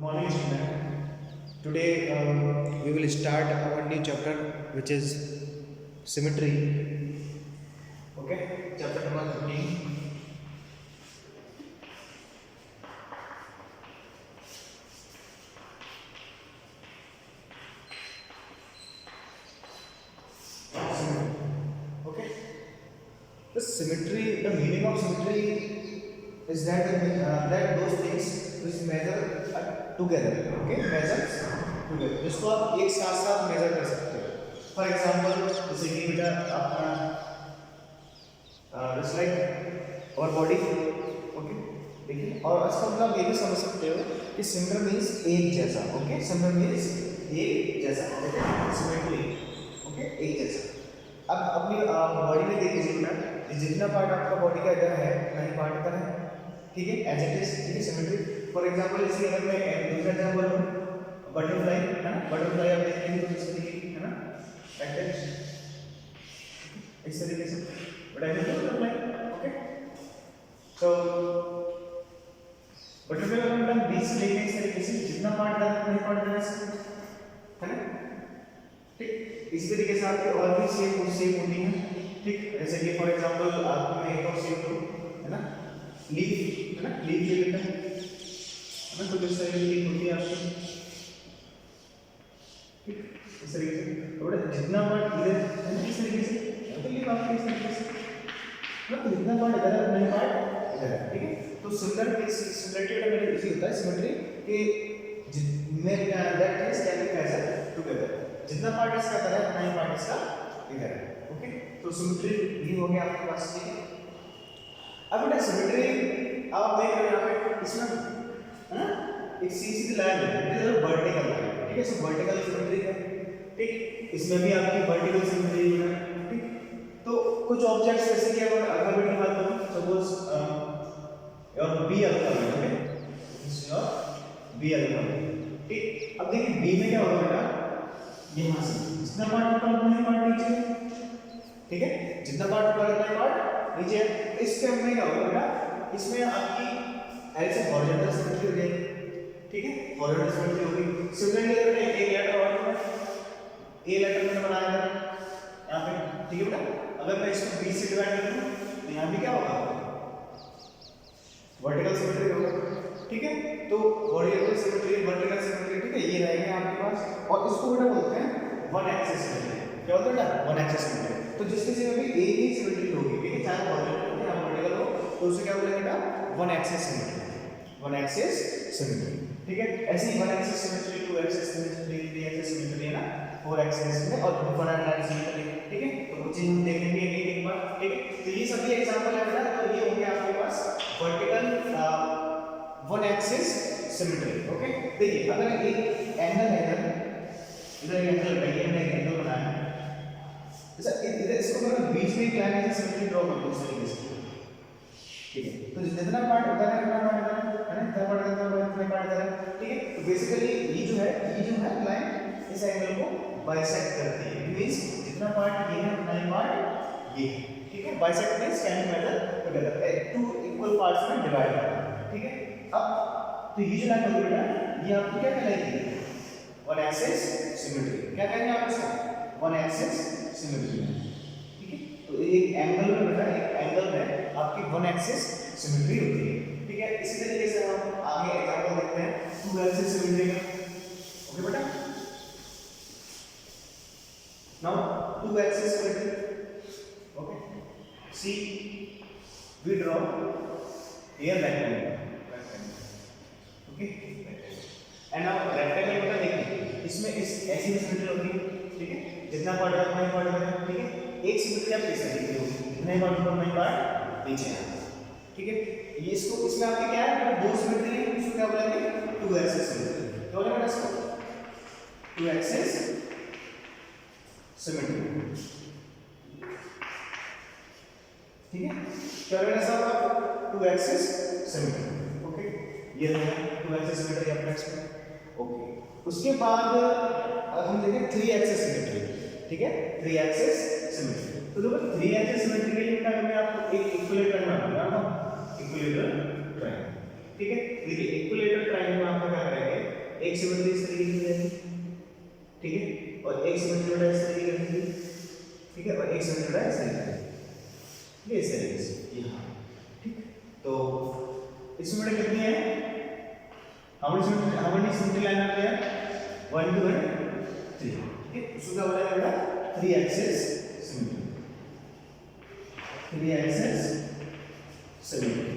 morning student. Today we will start our new chapter which is symmetry. Okay, chapter number 13. Okay, the meaning of symmetry is that those things which measure together. Okay, measures together, जिसको आप एक साथ साथ major कर सकते हो. For example जैसे कि बेटा अपना जस्ट लाइक और बॉडी. ओके, देखिए, और इसका मतलब आप ये भी समझ सकते हो कि सिमिलर मीन्स एक जैसा. ओके, सिमिलर मीन्स एक जैसा. सिमिलरली ओके, एक जैसा. अब अपनी बॉडी में देख लीजिए बेटा, जितना पार्ट आपका बॉडी का इधर है उतना ही पार्ट इधर है. ठीक है, एज इट इज. ठीक है, सिमेट्री. फॉर एग्जांपल इसकी अगर मैं दूसरा एग्जांपल लूं, बटरफ्लाई है ना. बटरफ्लाई आप देखेंगे तो इस तरीके की है ना, लाइक दैट, इस तरीके से बटरफ्लाई. ओके, तो बटरफ्लाई का मतलब बीच से लेके इस तरीके से जितना पार्ट इधर है उतना पार्ट इधर है ना. ठीक, इसी तरीके से आपके और भी शेप होती है. ठीक, जैसे कि फॉर एग्जांपल आपको मैं एक और शेप दूं है ना, लीफ है ना. लीफ शेप है ना, तो इस तरीके की होती है आपकी. ठीक, इस तरीके से. और जितना पार्ट इधर है ना, इस तरीके से, तो लीफ आपकी इस तरीके से ना, तो जितना पार्ट इधर है उतना ही पार्ट इधर है. ठीक है, तो सिमिलरिटी का मतलब इसी होता है सिमेट्री कि जितने that is can be measured together. जितना पार्ट इसका इधर है उतना ही पार्ट इसका इधर है. ओके, तो सिमेट्री ये हो गया आपके पास. ठीक है, अब बेटा सिमेट्री आप देख रहे हो यहाँ पे इसमें है ना, एक सीधी लाइन है, इट इज वर्टिकल लाइन. ठीक है, सो वर्टिकल सिमेट्री है. ठीक, इसमें भी आपकी वर्टिकल सिमेट्री है. ठीक, तो कुछ ऑब्जेक्ट्स जैसे कि अगर अल्फाबेट की बात करूं, suppose your B alphabet. Okay, this is your B alphabet. ठीक, अब देखिए बी में क्या होगा बेटा, यहाँ से जितना पार्ट ऊपर उतना ही पार्ट नीचे. ठीक है, जितना पार्ट ऊपर उतना ही पार्ट नीचे. इसके में क्या होगा बेटा, इसमें आपकी ऐसे हॉरिजॉन्टल सिमेट्री हो जाएगी. ठीक है, हॉरिजॉन्टल सिमेट्री होगी. सिमिलरली अगर मैं एक लेटर और ए लेटर मैंने बनाया है यहाँ पे. ठीक है बेटा, अगर मैं इसको बी से डिवाइड कर दूं तो यहाँ भी क्या होगा, वर्टिकल सिमेट्री होगा. ठीक है, तो हॉरिजॉन्टल सिमेट्री, वर्टिकल सिमेट्री. ठीक है, ये रहेंगे आपके पास. और इसको बेटा बोलते हैं वन एक्सिस सिमेट्री. क्या होता है बेटा, वन एक्सिस सिमेट्री. तो जिस किसी में भी एक ही सिमेट्री होगी, ठीक है, चाहे हॉरिजॉन्टल हो या वर्टिकल हो, तो उसे क्या बोलेंगे बेटा, one axis symmetry. One axis symmetry. ठीक है, ऐसे ही one axis symmetry, two axis symmetry, three axis symmetry है ना, फोर एक्सिस में, और वन एंड लाइन सिमेट्री. ठीक है, तो कुछ चीज हम देखेंगे एक बार. ठीक है, तो ये सभी एग्जांपल है बेटा. तो ये हो गया आपके पास vertical one axis symmetry. Okay, देखिए अगर एक एंगल है इधर एक एंगल है, मैंने एक एंगल बनाया है. अच्छा, इधर इसको मैं बीच में एक लाइन ऐसे सिमेट्री ड्रॉ कर दूं इस तरीके से. ठीक है, तो जितना पार्ट उधर है उतना पार्ट इधर है ना, इतना पार्ट इधर है. ठीक है, तो बेसिकली ये जो है लाइन इस एंगल को बाइसेक्ट करती है. इट मींस जितना पार्ट ये है उतना ही पार्ट ये है. ठीक है, bisect means can be measured together, two equal parts में डिवाइड करना. ठीक है, अब तो ये जो लाइन होगी बेटा, ये आपको क्या कहलाएगी, वन एक्सिस सिमेट्री. क्या कहेंगे आप इसको, वन एक्सिस सिमेट्री. ठीक है, तो एक एंगल में बेटा, एक एंगल में आपकी वन एक्सिस सिमेट्री होती है. ठीक है, इसी तरीके से हम आगे एग्जांपल देखते हैं टू एक्सिस सिमेट्री का. ओके बेटा, now two axis symmetry. Okay, see we draw here rectangle. Okay, and now rectangle बेटा देखिए, इसमें इस ऐसी सिमेट्री होती है. ठीक है, जितना पार्ट है उतना ही पार्ट है. ठीक है, एक सिमेट्री आप किस तरीके होगी, जितना ही पार्ट ऊपर उतना ही पार्ट नीचे है. ठीक है, ये इसको इसमें आपके क्या है, दो सिमेट्री है, इसको क्या बोलेंगे, टू एक्सिस सिमेट्री. क्या बोलेंगे बेटा इसको, टू एक्सिस सिमेट्री. ठीक है, क्या बोलेंगे सब, टू एक्सिस सिमेट्री. ओके, ये है टू एक्सिस सिमेट्री अप्रोक्स में. ओके, उसके बाद हम देखें थ्री एक्सिस सिमेट्री. ठीक है, थ्री एक्सिस सिमेट्री. तो देखो थ्री एक्सिस सिमेट्री के लिए क्या मैं आपको एक इक्विलेटरल बनाऊंगा ना, इक्विलेटरल ट्रायंगल. ठीक है, देखिए इक्विलेटरल ट्रायंगल में आपको क्या करेंगे, एक सिमेट्री इस तरीके की रहेगी, ठीक है, और एक सिमेट्री बेटा इस तरीके की रहेगी, ठीक है, और एक सिमेट्री बेटा इस तरीके की, ये इस तरीके से यहाँ, ठीक। तो इसमें बेटा कितनी है, हाउ मेनी सिमेट्री लाइन आती है, 1 2 and 3, ठीक है। उसको क्या बोलेगा बेटा 3 एक्सिस सिमेट्री, 3 एक्सिस सिमेट्री,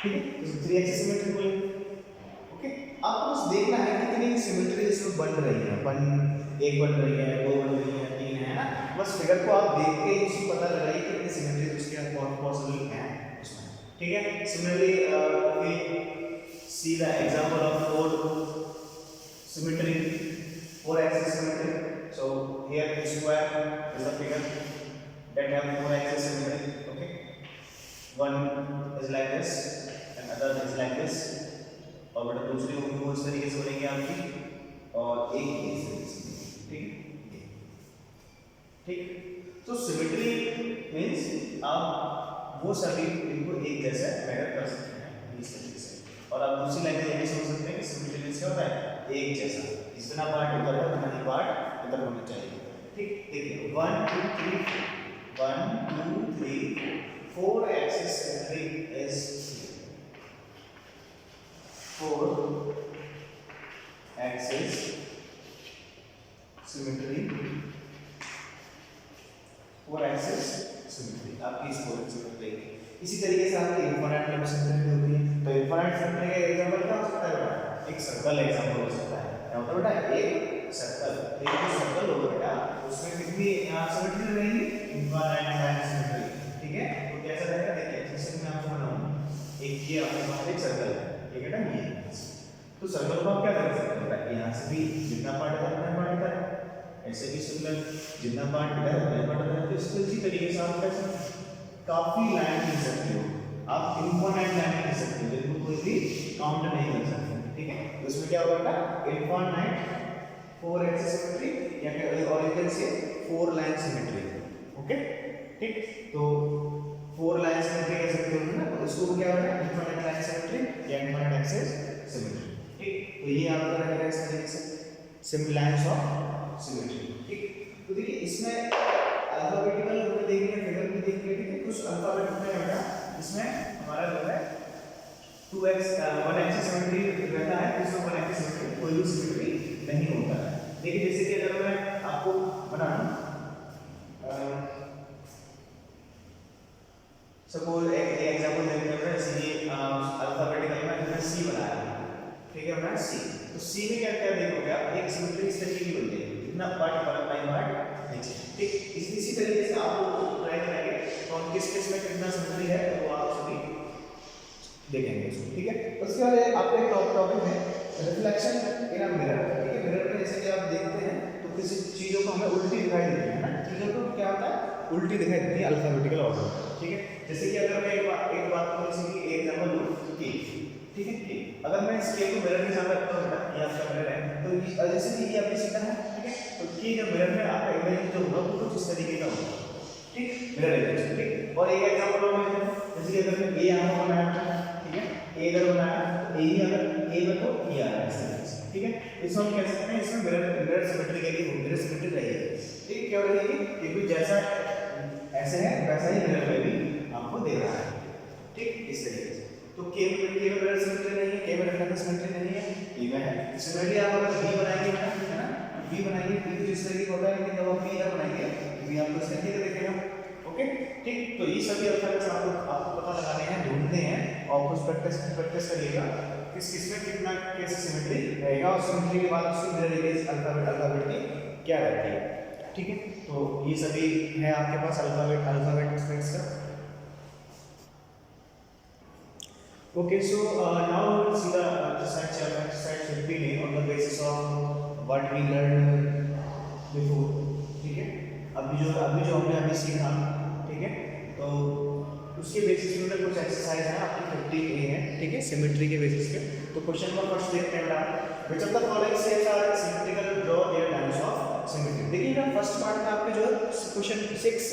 ठीक है। तो 3 एक्सिस सिमेट्री बोलेंगे, ओके। आपको बस देखना है कितनी सिमेट्री इसमें बन रही है, एक बन रही है, दो बन रही है, तीन है ना, बस फिगर को आप देख के इसको पता लगाइए कितनी सिमेट्री उसके पॉसिबल है उसमें, ठीक है। Similarly we see the example of 4 symmetry, 4 axis symmetry. So here the square is the figure that have 4 axis symmetry, okay. One is like this and other is like this, और बेटा दूसरी होगी वो इस तरीके से बनेगी आपकी, और एक ही इस तरीके से, ठीक है, ठीक। तो सिमेट्री मीन्स आप वो सभी इनको एक जैसा मेजर कर सकते हैं इस तरीके से, और आप दूसरी लाइन में ये भी समझ सकते हैं कि सिमेट्री मीन्स क्या होता है, एक जैसा, जितना पार्ट उधर है उतना ही पार्ट इधर होना चाहिए, ठीक। देखिए 1 2 3 1 2 3 4 axis symmetry is 4 axis symmetry, 4 axis symmetry आपकी इस 4 एक्सिस सिमेट्री। इसी तरीके से आपकी इनफाइनाइट नंबर सिमेट्री होती है। तो इनफाइनाइट सिमेट्री का एग्जांपल क्या हो सकता है बेटा, एक सर्कल एग्जांपल हो सकता है। क्या होता है बेटा, एक सर्कल होगा बेटा, उसमें कितनी सिमेट्री रहेगी, इनफाइनाइट सिमेट्री, ठीक है। तो कैसा रहेगा, देखिए जैसे मैं आपको बनाऊं, एक ये आपके पास एक सर्कल है, ठीक है ना, ये तो सर्कल को आप क्या कर सकते हो बेटा, यहाँ से भी जितना पार्ट है उतना पार्ट इधर है, ऐसे भी सिमिलर जितना पार्ट इधर है उतना पार्ट इधर है। तो इसी तरीके से आप कैसे काफी लाइन लिख सकते हो, आप इनफाइनाइट लाइन लिख सकते हो जिनको कोई भी काउंट नहीं कर सकते, ठीक है। तो इसमें क्या होगा बेटा, इनफाइनाइट 4 एक्सिस सिमेट्री या फिर और you can say 4 line symmetry, okay, ठीक। तो 4 लाइन सिमेट्री कह सकते हो ना, तो इसको क्या होगा, इनफाइनाइट लाइन सिमेट्री या इनफाइनाइट एक्सिस सिमेट्री, ठीक। तो ये आपका रहेगा इस तरीके से सिमिलर लाइंस ऑफ सिमेट्री, ठीक। तो देखिए इसमें अल्फाबेटिकल हमने देख लिया, फिगर भी देख लिया, ठीक है। कुछ अल्फाबेट होते हैं बेटा जिसमें हमारा जो है 2x 1 एक्सिस सिमेट्री रहता है, इसमें 1 एक्सिस सिमेट्री कोई भी सिमेट्री नहीं होता है। देखिए जैसे कि अगर मैं आपको बनाऊं, सपोज एक एग्जांपल देखते हैं, जैसे ये अल्फाबेटिकल में मैंने सी बनाया, ठीक है, मैंने सी, तो सी में क्या क्या देखोगे आप, एक सिमेट्री इस तरीके की बन जाएगी, इतना पार्ट ऊपर इतना पार्ट नीचे, ठीक। इसी तरीके से आप लोग ट्राई करेंगे तो किस किस में कितना सिमेट्री है तो आप सभी देखेंगे इसको, ठीक है। उसके बाद आपका एक टॉपिक है रिफ्लेक्शन इन अ मिरर, ठीक है। मिरर में जैसे कि आप देखते हैं तो किसी चीजों को हमें उल्टी दिखाई देती है ना, चीजों को क्या होता है, उल्टी दिखाई देती है अल्फाबेटिकल ऑर्डर, ठीक है। जैसे कि अगर मैं एक बात को जैसे कि एग्जांपल लूं के, ठीक है, अगर मैं इस के को मिरर के साथ रखता हूं बेटा, ये आपका मिरर है, तो जैसे कि ये आपकी सीधा है, ठीक है, तो के जब मिरर में आपका इमेज जो होगा वो कुछ इस तरीके का होगा, ठीक, मिरर इमेज, ठीक। और एक एग्जांपल और मैं जैसे कि अगर मैं ए यहां बनाया, ठीक है, ए अगर बनाया तो ए ही अगर ए में तो ए आ रहा है इस तरीके से, ठीक है। इसको हम कह सकते हैं इसमें मिरर सिमेट्री के लिए मिरर सिमेट्री रहेगी, ठीक, क्या रहेगी, क्योंकि जैसा ऐसे है वैसा ही मिरर में भी आपको दे रहा है, ठीक, इस तरीके से। तो के में मिरर सिमेट्री नहीं है, के में रिफ्लेक्शन सिमेट्री नहीं है, ए में है। सिमिलरली आप अगर बी बनाएंगे है ना, बी बनाएंगे, बी तो इस तरीके का होता है, लेकिन जब आप बी इधर बनाएंगे तो बी आपको इस तरीके का दिखेगा, ओके, ठीक। तो ये सभी अल्फाबेट्स आपको पता लगाने हैं, ढूंढने हैं, और कुछ प्रैक्टिस करिएगा किस किस में कितना कैसे सिमेट्री रहेगा, और सिमेट्री के बाद उसकी मिरर इमेज अल्फाबेट की क्या रहती है, ठीक है। तो ये सभी है आपके पास अल्फाबेट का। Okay, so now we'll see the exercise 15 on the basis of what we learned before, ठीक है। अभी जो हमने अभी सीखा, ठीक है, तो उसके बेसिस में कुछ एक्सरसाइज है आपकी 15A है, ठीक है, सिमेट्री के बेसिस पे। तो क्वेश्चन नंबर फर्स्ट देखते हैं बेटा, which of the following shapes are symmetrical, draw their lines of symmetry. देखिए बेटा फर्स्ट पार्ट में आपके जो क्वेश्चन 6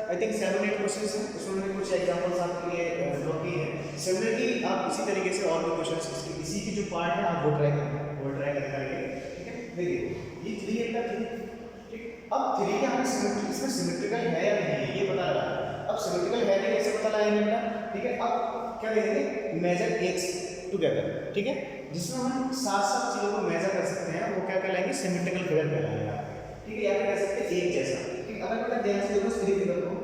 आई थिंक 7 8 क्वेश्चंस हैं, उसमें कुछ कुछ एग्जांपल्स आपके लिए ड्रॉ किए हैं। सिमिलरली आप इसी तरीके से और भी क्वेश्चंस इसी की जो पार्ट है आप वो ट्राई करके, ठीक है। देखिए ये 3 है का 3, ठीक। अब 3 के हमें इसमें सिमेट्रिकल है या नहीं है ये पता लगा। अब सिमेट्रिकल है नहीं कैसे पता लगाएंगे बेटा, ठीक है। अब क्या करेंगे, मेजर एक्स टुगेदर, ठीक है। जिसमें हम साथ चीजों को मेजर कर सकते हैं वो क्या कहलाएंगे, सिमेट्रिकल फिगर कहलाएगा, ठीक है। या फिर कह सकते हैं एक जैसा, ठीक। अगर बेटा ध्यान से देखो 3 फिगर को,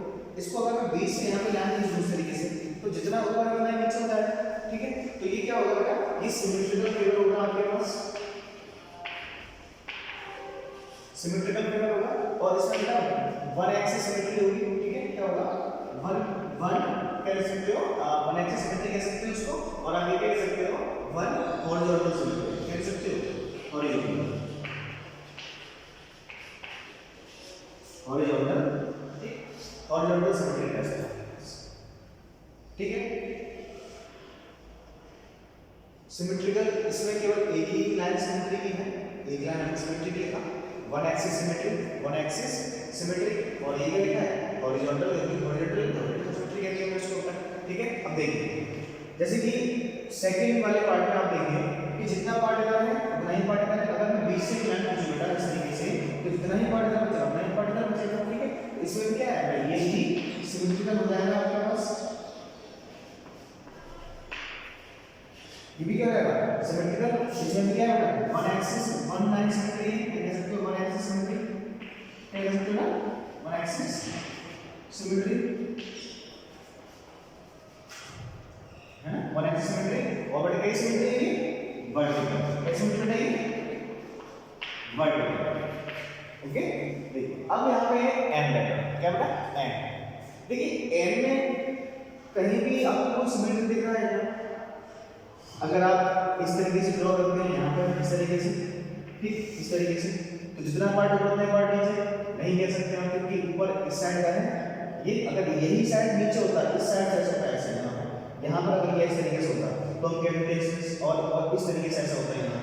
इसको अगर मैं बीच से यहाँ पे लाइन खींच दूं इस तरीके से, तो जितना ऊपर है उतना नीचे होता है, ठीक है। तो ये क्या होगा बेटा, ये सिमेट्रिकल फिगर होगा आपके पास, सिमेट्रिकल फिगर होगा। और इसमें बेटा वन एक्सिस सिमेट्री होगी, ठीक है। क्या होगा, वन कह सकते हो, वन एक्सिस सिमेट्री कह सकते हो उसको, और आप ये कह सकते हो वन हॉरिजॉन्टल सिमेट्री कह सकते हो, हॉरिजॉन्टल, ठीक, हॉरिजॉन्टल सिमेट्री कह सकते हो, ठीक है। सिमेट्रिकल इसमें केवल एक ही लाइन सिमेट्री की है, एक लाइन सिमेट्री की है, वन एक्सिस सिमेट्री, और ये लिखा है हॉरिजॉन्टल सिमेट्री कहते हैं इसको, ठीक है। अब देखिए जैसे कि सेकंड वाले पार्ट में आप देखिए कि जितना पार्ट इधर है उतना ही पार्ट इधर है। अगर मैं बीच से लाइन खींचूं बेटा इस तरीके से, तो जितना ही पार्ट इधर बचा उतना ही पार्ट इधर बचेगा, ठीक है। इसमें क्या है, ये ही सिमेट्रिकल हो जाएगा आपके पास, ये भी क्या रहेगा सिमेट्रिकल। इसमें क्या है, one axis one line symmetry कह सकते हो, वन एक्सिस सिमेट्री कह सकते हो ना, वन एक्सिस सिमेट्री है ना, वन एक्सिस सिमेट्री। और बड़ी कई सिमेट्री है ये वर्टिकल, कैसे सिमेट्री है ये वर्टिकल, ओके। देखिए अब यहाँ पे एन है, क्या बेटा एन। देखिए एन में कहीं भी आपको सिमेट्री दिख रहा है क्या, अगर आप इस तरीके से ड्रॉ करते हैं यहाँ पर इस तरीके से, ठीक, इस तरीके से, तो जितना पार्ट ऊपर उतना पार्ट नीचे नहीं कह सकते हम, क्योंकि ऊपर इस साइड का है ये, अगर यही साइड नीचे होता है इस साइड से ऐसा होता है, ऐसे यहाँ पर अगर ये इस तरीके से होता तो हम कहते हैं और इस तरीके से ऐसा होता है यहाँ,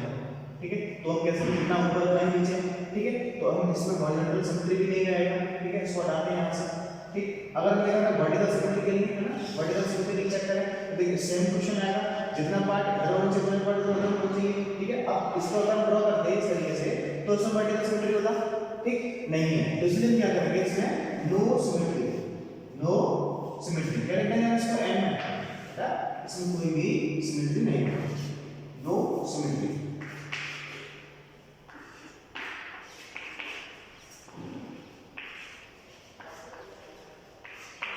ठीक है। तो हम कहते हैं जितना ऊपर उतना ही नीचे, ठीक है। तो हम इसमें हॉरिजॉन्टल सिमेट्री भी नहीं रहेगा, ठीक है, इसको हटाते हैं यहाँ से, ठीक। अगर मेरा वर्टिकल सिमेट्री के लिए है ना, वर्टिकल सिमेट्री चेक करें तो देखिए सेम क्वेश्चन आएगा, जितना पार्ट इधर होना चाहिए उतना पार्ट इधर होना चाहिए, ठीक है। अब इसको अगर हम ड्रॉ करते हैं इस तरीके से तो इसमें वर्टिकल सिमेट्री होता, ठीक नहीं है। तो इसलिए क्या करेंगे, इसमें नो सिमेट्री क्या लिखना है इसको एन में, इसमें कोई भी सिमेट्री नहीं है, नो सिमेट्री,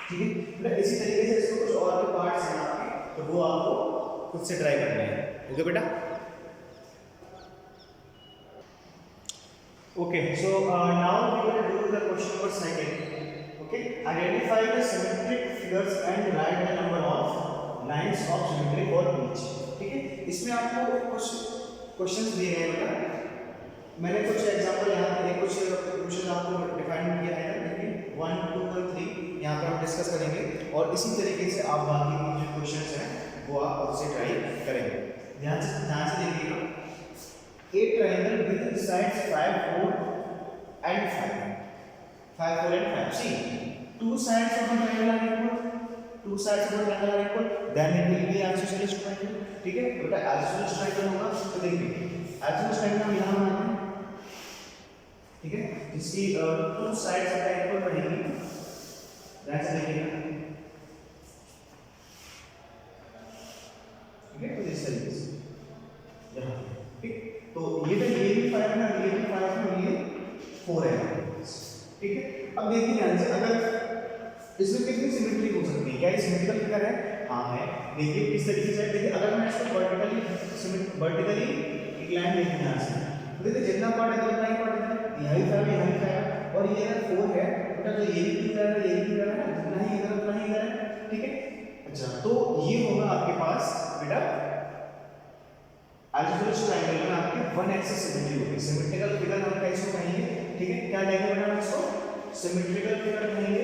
ठीक है। इसी तरीके से इसको कुछ और भी पार्ट्स हैं आपके, तो वो आपको खुद से ट्राई करने हैं, ओके बेटा। Okay so now we will do the question number second, okay. Identify the symmetric figures and write the number of lines of symmetry for each, ठीक है। इसमें आपको कुछ क्वेश्चंस दिए गए बेटा, मैंने कुछ एग्जांपल यहाँ पे कुछ क्वेश्चन आपको डिफाइन किया है, देखिए 1 2 और 3 यहाँ पे हम डिस्कस करेंगे, और इसी तरीके से आप बाकी जो क्वेश्चंस हैं वो आप उससे ट्राई करेंगे। ध्यान से देखिएगा, एक triangle with sides 5 4 and 5 see two sides of the triangle are equal, two sides of the triangle are equal, then it will be isosceles triangle, ठीक है। बेटा आइसोसेलेस ट्रायंगल होगा तो देखिए आइसोसेलेस ट्रायंगल हम यहाँ बनाते हैं, ठीक है, इसकी to sides of the equal बनेगी, ध्यान से देखिएगा, ठीक है। तो इस तरीके से यहाँ, ठीक। तो ये भी 5 है, ये भी 5 है, ये 4 है, ठीक है। अब देखिए ध्यान से, अगर इसमें कितनी सिमेट्री हो सकती है, क्या ये सिमेट्रिकल फिगर है, हाँ है। देखिए इस तरीके से, देखिए अगर मैं इसको वर्टिकली एक लाइन देखिए यहाँ से, तो देखिए जितना पार्ट है उतना ही पार्ट है, यहाँ भी 5 यहाँ भी 5, और ये अगर 4 है बेटा तो ये भी इधर है, ये भी इधर है, जितना ही इधर उतना ही इधर है, ठीक है। अच्छा तो ये होगा आपके पास बेटा आइसोसेलेस ट्रायंगल में आपके वन एक्सिस सिमेट्री होगी, सिमेट्रिकल फिगर हम कैसे कहेंगे, ठीक है। क्या कहेंगे बेटा इसको, सिमेट्रिकल फिगर कहेंगे,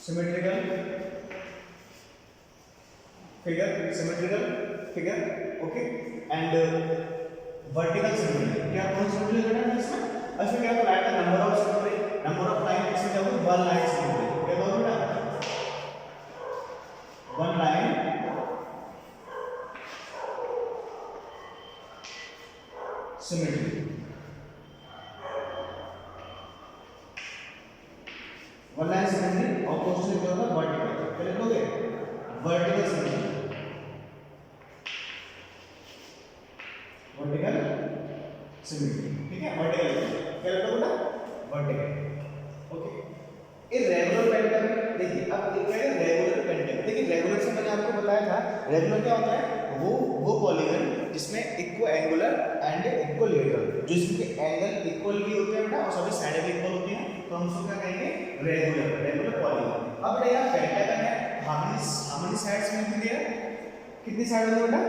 symmetrical figure, okay. And vertical symmetry, क्या कौन सी सिमेट्री बेटा इसमें क्या तो right the number of symmetry, number of line one line symmetry. क्या बोल बेटा? One line symmetry. One line symmetry और क्वेश्चन क्या होगा? वर्टिकल। क्या लिखोगे? Vertical symmetry. वर्टिकल सिमेट्री, ठीक है? वर्टिकल क्या लिखोगे ना? वर्टिकल। ओके। इरेगुलर पेंटागन देखिए, अब क्या है रेगुलर पेंटागन? देखिए रेगुलर से मैंने आपको बताया था, रेगुलर क्या होता है? वो पॉलीगन जिसमें इक्वल एंगुलर एंड इक्विलेटरल, जो इसके एंगल इक्वल भी होते हैं बेटा और सभी साइडें भी इक्वल होती हैं, तो हम उसको क्या कहेंगे? Regular polygon. अब बेटा यहाँ पेंटागन है, हाउ मेनी साइड्स में भी है? कितनी साइड होंगी बेटा?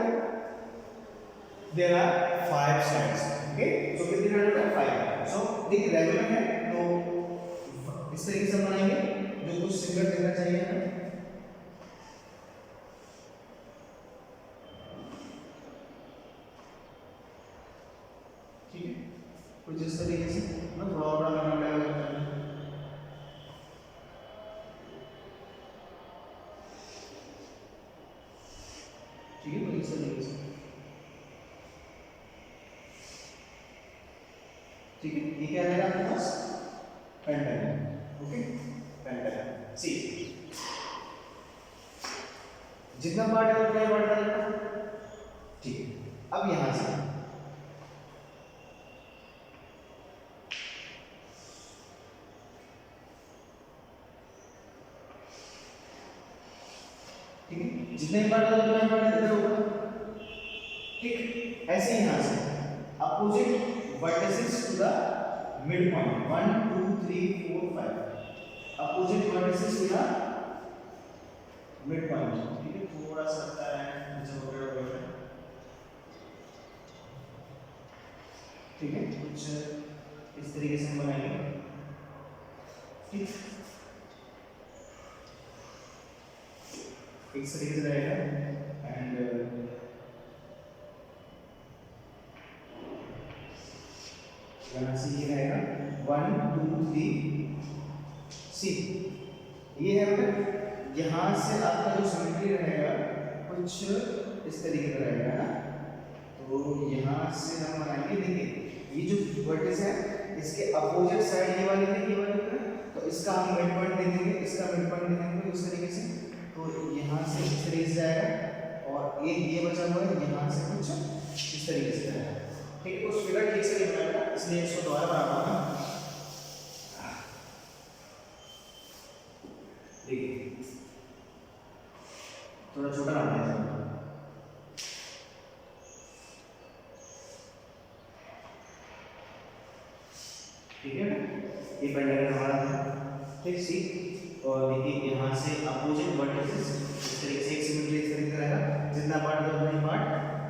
There are 5 sides. Okay, so कितनी साइड होगा? 5। सो देखिए रेगुलर है तो इस तरीके से बनाएंगे जो कुछ सिमिलर देना चाहिए हमें। ठीक है, कुछ इस तरीके से ना, थोड़ा और बड़ा करना पड़ेगा। ठीक है, कुछ इस तरीके से। ठीक है, ये क्या रहेगा आपके पास? पेंटागन। Okay, pentagon. सी जितना पार्ट है उतना बढ़ता जाएगा। ठीक है, अब यहां से ठीक है, जितने पार्ट है उतना बढ़ता होगा। ठीक, ऐसे ही यहां से opposite vertices to the mid point 1 2 3 4 5 opposite vertices to the mid point. ठीक है, थोड़ा सा लगता है नीचे हो गया। ठीक है, कुछ इस तरीके से हम बनाएंगे। ठीक, इस तरीके से रहेगा एंड यहाँ से ये रहेगा 1 2 3 सी। ये है बेटा, यहाँ से आपका जो सिमेट्री रहेगा कुछ इस तरीके का रहेगा ना। तो यहाँ से हम बनाएंगे, देखिए ये जो वर्टिस है इसके अपोजिट साइड ये वाली है, ये वाली है, तो इसका हम मिड पॉइंट दे देंगे, इसका मिड पॉइंट दे देंगे उस तरीके से। तो यहाँ से इस तरीके से जाएगा और एक ये बचा हुआ है यहाँ से कुछ इस तरीके से जाएगा। ठीक है, उस फिगर ठीक से नहीं बनाएगा, इसलिए इसको दोबारा बनाना होगा। देखिए थोड़ा छोटा बनाना है। ठीक है, ये पेंटागन हमारा था। ठीक, सी और देखिए यहाँ से अपोजिट वर्टिसेस इस तरीके से एक सिमेट्री इस तरीके से रहेगा, जितना पार्ट है उतना ही पार्ट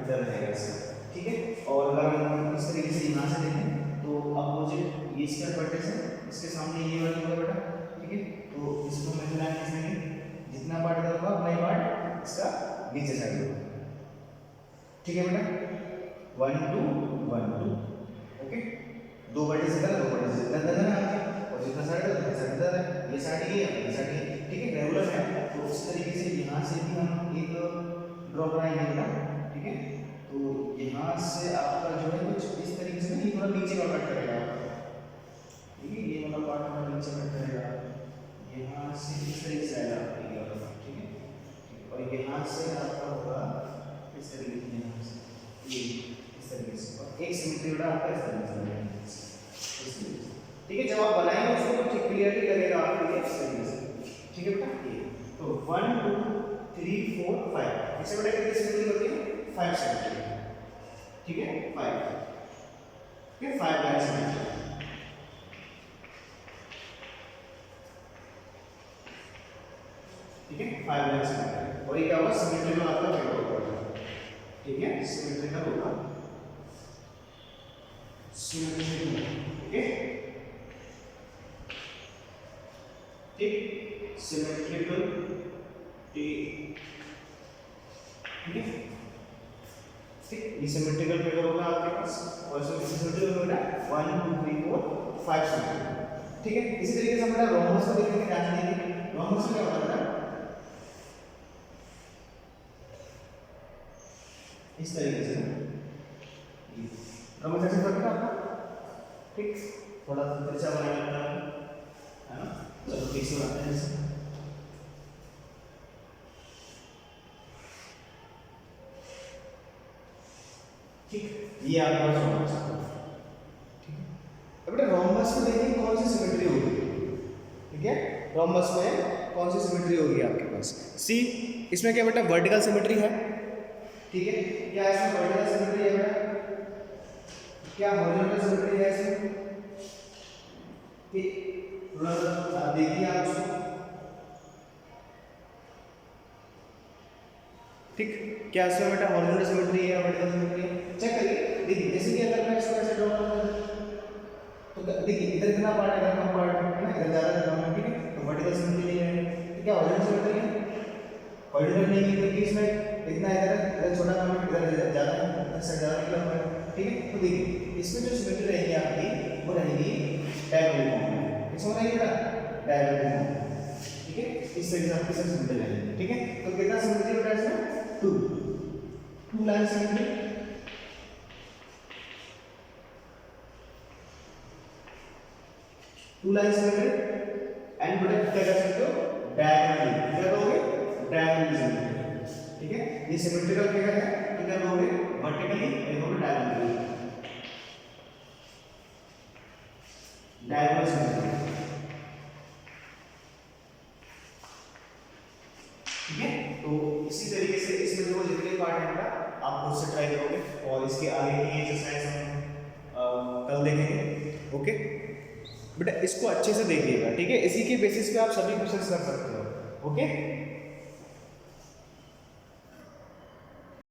इधर रहेगा इसका। ठीक है, और अगर हम इस तरीके से यहाँ से देखें तो अपोजिट ये इसका वर्टिस है, इसके सामने ये वाला होगा बेटा। ठीक है, तो इसको मिला के इसमें जितना पार्ट इधर होगा उतना ही पार्ट इसका नीचे साइड होगा। ठीक है बेटा, 1 2 1 2। ओके, दो वर्टिस इधर, दो वर्टिस इधर है और जितना साइड है उतना साइड इधर है, ये साइड ये साइड ये। ठीक है, रेगुलर है तो उस तरीके से यहाँ से भी हम एक ड्रॉ बनाएंगे बेटा। ठीक है, तो यहाँ से आपका जो है कुछ इस तरीके से ये थोड़ा नीचे का कट करेगा। ठीक है, ये वाला पार्ट थोड़ा नीचे कट करेगा, यहाँ से इस तरीके से आएगा ये वाला। ठीक है, और यहाँ से आपका होगा इस तरीके से, यहाँ से ये इस तरीके से, और एक सिमेट्री बेटा आपका इस तरीके से। ठीक है, जब आप बनाएंगे उसको तो ठीक क्लियरली लगेगा आपके लिए इस तरीके से। ठीक है बेटा, ये तो 1 2 3 4 5 ऐसे बेटा कितनी सिमेट्री होती है? 5 सिमेट्री। ठीक है, 5। ठीक है, 5 लाइन सिमेट्री। ठीक है, 5 लाइन सिमेट्री, और ये क्या होगा? सिमेट्री में आपका फिगर होगा। ठीक है, सिमेट्री का होगा सिमेट्री में। ठीक है, ठीक, सिमेट्रिकल। ठीक है, ठीक, ये सिमेट्रिकल फिगर होगा आपके पास, और इसमें कितने सिमेट्री होगा? 1 2 3 4 5 सिमेट्री। ठीक है। इसी तरीके से हम बेटा रोमबस को देखेंगे, ध्यान देंगे रोमबस में क्या होता है इस तरीके से रोमबस ऐसे करते हैं आपका, ठीक, थोड़ा सा तिरछा बनाना है ना। चलो ठीक से बनाते हैं जैसे, ठीक, ये आपका रोमबस, ठीक है। अब बेटा रोमबस में देखिए कौन सी सिमेट्री होगी, ठीक है, रोमबस में कौन सी सिमेट्री होगी आपके पास। सी, इसमें क्या बेटा वर्टिकल सिमेट्री है, ठीक है, क्या इसमें वर्टिकल सिमेट्री है बेटा, क्या हॉरिजॉन्टल सिमेट्री है इसमें, ठीक, देखिए आप उसको, ठीक, क्या इसमें बेटा हॉरिजॉन्टल सिमेट्री है, वर्टिकल सिमेट्री है, चेक करिए। देखिए जैसे कि अगर मैं इसको ऐसे ड्रॉ करूं तो देखिए इधर कितना पार्ट है, इधर कम पार्ट है ना, इधर ज्यादा कम है, ठीक है, तो वर्टिकल सिमेट्री नहीं है। तो क्या हॉरिजॉन्टल सिमेट्री है, हॉरिजॉन्टल नहीं है क्योंकि इसमें इतना इधर छोटा कम है, इधर ज्यादा है, इधर से ज्यादा निकला हुआ है, ठीक है। तो देखिए इसमें जो सिमेट्री रहेगी आपकी वो रहेगी डायगोनल फॉर्म में, इसमें रहेगी बेटा डायगोनल फॉर्म, ठीक है, इस तरीके से आपकी सिमेट्री रहेगी, ठीक है। तो कितना सिमेट्री बेटा इसमें 2 line symmetry, two line symmetry and बेटा क्या कर सकते हो डायगोनली, क्या कहोगे डायगोनली सिमेट्री, ठीक है। ये सिमेट्रिकल फिगर है तो क्या कहोगे वर्टिकली, ये कहोगे डायगोनली, डायगोनल सिमेट्री, ठीक है। तो इसी तरीके से इसमें जो जितने पार्ट हैं बेटा आप खुद से ट्राई करोगे और इसके आगे की एक्सरसाइज हम कल देखेंगे, ओके बेटा। इसको अच्छे से देखिएगा, ठीक है, इसी के बेसिस पे आप सभी क्वेश्चंस कर सकते हो, ओके।